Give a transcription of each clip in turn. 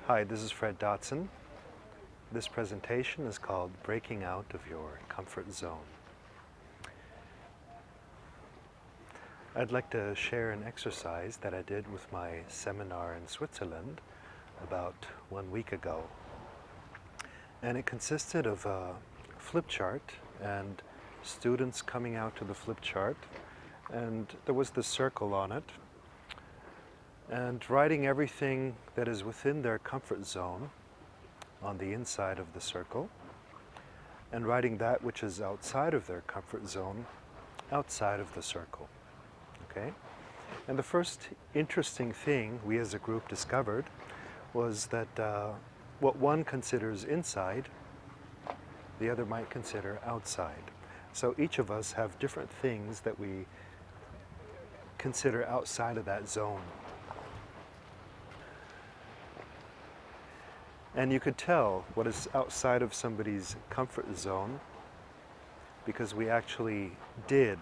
Hi, this is Fred Dodson. This presentation is called Breaking Out of Your Comfort Zone. I'd like to share an exercise that I did with my seminar in Switzerland about 1 week ago. And it consisted of a flip chart and students coming out to the flip chart, and there was this circle on it, and writing everything that is within their comfort zone on the inside of the circle, and writing that which is outside of their comfort zone outside of the circle. Okay? And the first interesting thing we as a group discovered was that what one considers inside, the other might consider outside. So each of us have different things that we consider outside of that zone. And you could tell what is outside of somebody's comfort zone because we actually did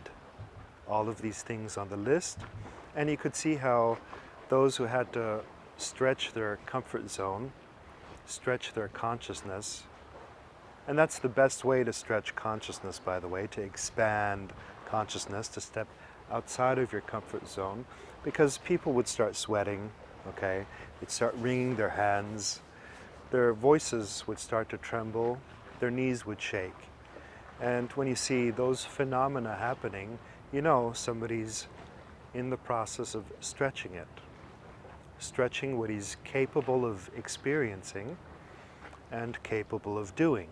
all of these things on the list, and you could see how those who had to stretch their comfort zone, stretch their consciousness, and that's the best way to stretch consciousness, by the way, to expand consciousness, to step outside of your comfort zone, because people would start sweating, okay? They'd start wringing their hands, their voices would start to tremble, their knees would shake. And when you see those phenomena happening, you know somebody's in the process of stretching it. Stretching what he's capable of experiencing and capable of doing.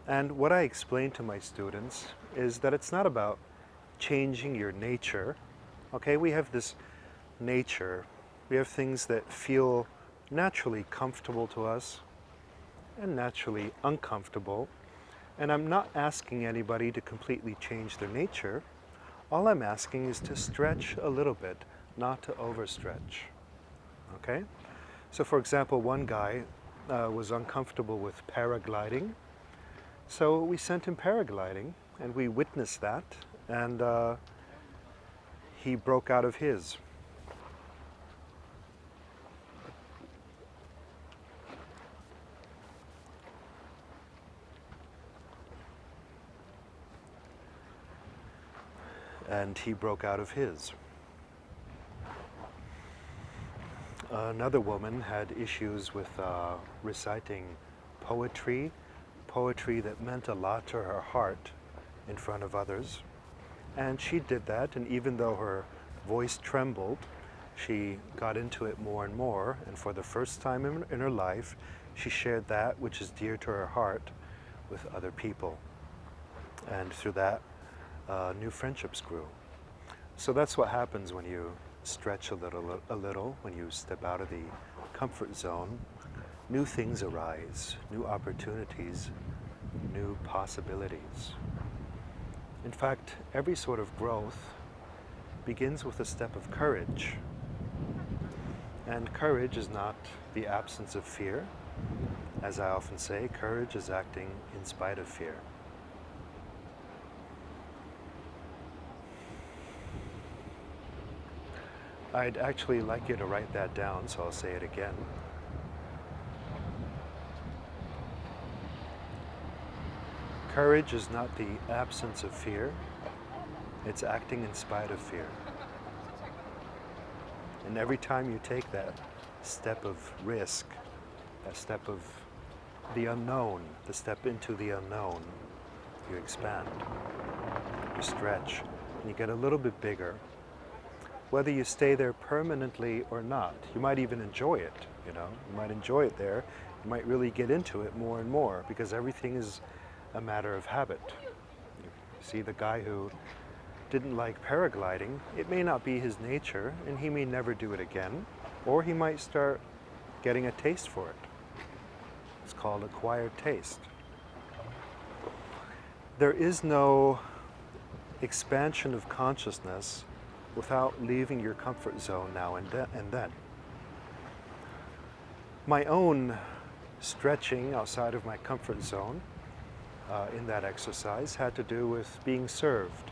And what I explain to my students is that it's not about changing your nature. Okay, we have this nature. We have things that feel naturally comfortable to us and naturally uncomfortable. And I'm not asking anybody to completely change their nature. All I'm asking is to stretch a little bit, not to overstretch. Okay? So for example, one guy was uncomfortable with paragliding. So we sent him paragliding and we witnessed that, and he broke out of his. And he broke out of his. Another woman had issues with reciting poetry that meant a lot to her heart in front of others. And she did that, and even though her voice trembled, she got into it more and more, and for the first time in her life, she shared that which is dear to her heart with other people. And through that, new friendships grew. So that's what happens when you stretch a little, when you step out of the comfort zone. New things arise, new opportunities, new possibilities. In fact, every sort of growth begins with a step of courage. And courage is not the absence of fear. As I often say, courage is acting in spite of fear. I'd actually like you to write that down, so I'll say it again. Courage is not the absence of fear, it's acting in spite of fear. And every time you take that step of risk, that step of the unknown, the step into the unknown, you expand, you stretch, and you get a little bit bigger. Whether you stay there permanently or not, you might even enjoy it, you know, you might enjoy it there, you might really get into it more and more, because everything is a matter of habit. You see the guy who didn't like paragliding, it may not be his nature, and he may never do it again, or he might start getting a taste for it. It's called acquired taste. There is no expansion of consciousness without leaving your comfort zone now and then. My own stretching outside of my comfort zone in that exercise had to do with being served,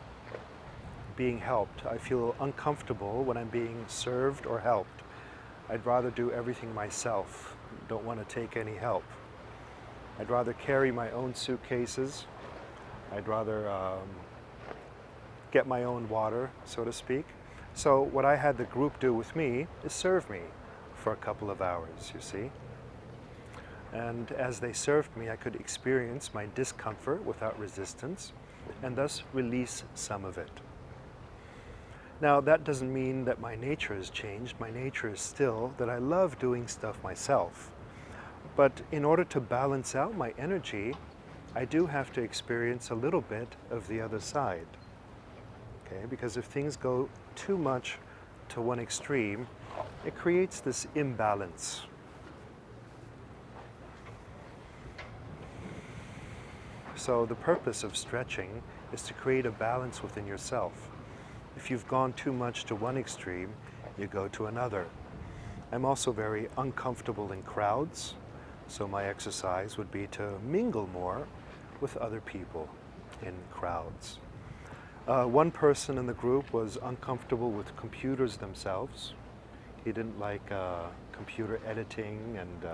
being helped. I feel uncomfortable when I'm being served or helped. I'd rather do everything myself. Don't want to take any help. I'd rather carry my own suitcases. I'd rather get my own water, so to speak. So what I had the group do with me is serve me for a couple of hours, you see. And as they served me, I could experience my discomfort without resistance and thus release some of it. Now, that doesn't mean that my nature has changed. My nature is still that I love doing stuff myself. But in order to balance out my energy, I do have to experience a little bit of the other side. Okay? Because if things go too much to one extreme, it creates this imbalance. So the purpose of stretching is to create a balance within yourself. If you've gone too much to one extreme, you go to another. I'm also very uncomfortable in crowds, so my exercise would be to mingle more with other people in crowds. One person in the group was uncomfortable with computers themselves. He didn't like computer editing and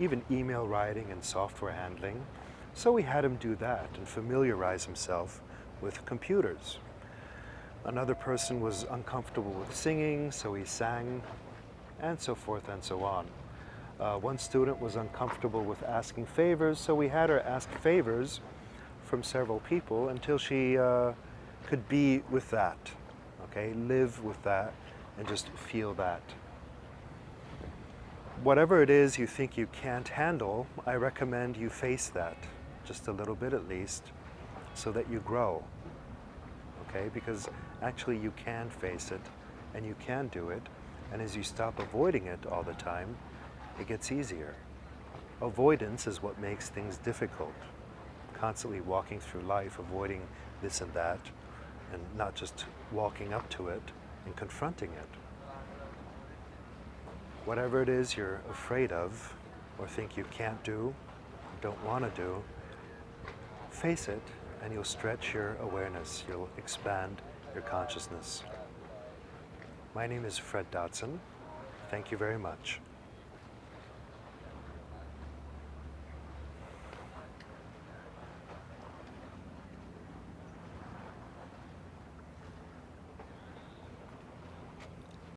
even email writing and software handling. So we had him do that and familiarize himself with computers. Another person was uncomfortable with singing, so he sang, and so forth and so on. One student was uncomfortable with asking favors, so we had her ask favors from several people until she could be with that, okay? Live with that and just feel that. Whatever it is you think you can't handle, I recommend you face that, just a little bit at least, so that you grow, okay? Because actually you can face it and you can do it, and as you stop avoiding it all the time, it gets easier. Avoidance is what makes things difficult. Constantly walking through life, avoiding this and that, and not just walking up to it and confronting it. Whatever it is you're afraid of, or think you can't do, don't want to do, face it and you'll stretch your awareness, you'll expand your consciousness. My name is Fred Dodson. Thank you very much.